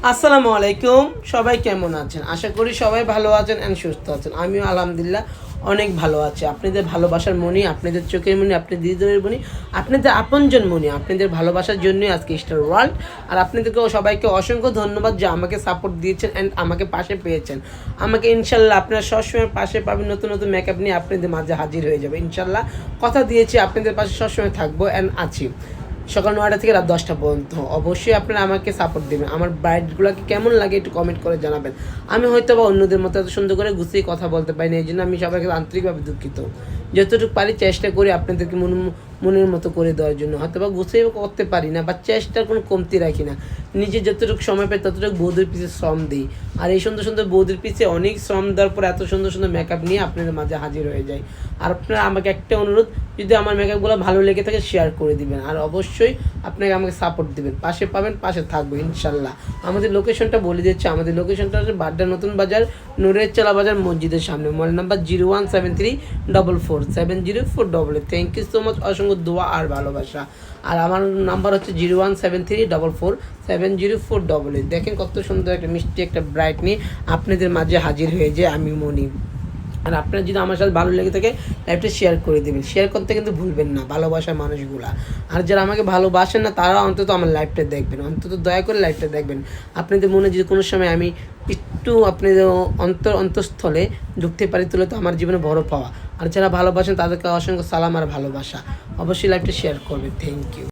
আসসালামু আলাইকুম, সবাই কেমন আছেন? আশা করি সবাই ভালো আছেন অ্যান্ড সুস্থ আছেন। আমিও আলহামদুলিল্লাহ অনেক ভালো আছি। আপনাদের ভালোবাসার মনি, আপনাদের চোখের মনি, আপনাদের হৃদয়ের মনি, আপনাদের আপনজন মনি, আপনাদের ভালোবাসার জন্যই আজকে স্টার ওয়ার্ল্ড। আর আপনাদেরকেও সবাইকে অসংখ্য ধন্যবাদ যে আমাকে সাপোর্ট দিয়েছেন অ্যান্ড আমাকে পাশে পেয়েছেন। আমাকে ইনশাল্লাহ আপনারা সবসময় পাশে পাবেন, নতুন নতুন মেকআপ নিয়ে আপনাদের মাঝে হাজির হয়ে যাবে ইনশাল্লাহ। কথা দিয়েছি আপনাদের পাশে সবসময় থাকবো অ্যান্ড আছি সকাল 9টা থেকে রাত 10টা পর্যন্ত। অবশ্যই আপনারা আমাকে সাপোর্ট দেবেন। আমার ব্রাইডগুলোকে কেমন লাগে একটু কমেন্ট করে জানাবেন। আমি হয়তো বা অন্যদের মতো এত সুন্দর করে গুছিয়ে কথা বলতে পারি না, এই জন্য আমি সবাইকে আন্তরিকভাবে দুঃখিত। যতটুকু পারি চেষ্টা করি আপনাদেরকে মনের মতো করে দেওয়ার জন্য। হয়তো বা গুছিয়ে করতে পারি না বা চেষ্টার কোনো কমতি রাখি না। নিজে যতটুকু সময় পাই ততটুকু বৌদির পিছিয়ে শ্রম দিই। আর এই সুন্দর সুন্দর বৌদির পিছিয়ে অনেক শ্রম দেওয়ার পর এত সুন্দর সুন্দর মেকআপ নিয়ে আপনাদের মাঝে হাজির হয়ে যায়। আর আপনারা আমাকে একটা অনুরোধ, যদি আমার মেকআপগুলো ভালো লেগে থাকে শেয়ার করে দিবেন। আর অবশ্যই আপনাকে আমাকে সাপোর্ট দিবেন, পাশে পাবেন, পাশে থাকবো ইনশাল্লাহ। আমাদের লোকেশনটা বলে দিচ্ছি। আমাদের লোকেশনটা হচ্ছে বাড্ডা নতুন বাজার, নুরের চালা বাজার মসজিদের সামনে। Mobile number 01734470488। Thank you so much, অসংখ্য দোয়া আর ভালোবাসা। আর আমার নাম্বার হচ্ছে 01734470488। দেখেন কত সুন্দর একটা মিষ্টি একটা ব্রাইট নিয়ে আপনাদের মাঝে হাজির হয়ে যায় আমি মনি। আর আপনার যদি আমার সাথে ভালো লেগে থাকে লাইভটা শেয়ার করে দেবেন। শেয়ার করতে কিন্তু ভুলবেন না, ভালোবাসার মানুষগুলা। আর যারা আমাকে ভালোবাসেন না তারা অন্তত আমার লাইভটা দেখবেন, অন্তত দয়া করে লাইভটা দেখবেন। আপনাদের মনে যদি কোনো সময় আমি একটু আপনাদের অন্তঃস্থলে ঢুকতে পারি তাহলে তো আমার জীবনে বড় পাওয়া। আর যারা ভালোবাসেন তাদেরকে অসংখ্য সালাম আর ভালোবাসা। অবশ্যই লাইভটা শেয়ার করবেন। Thank you.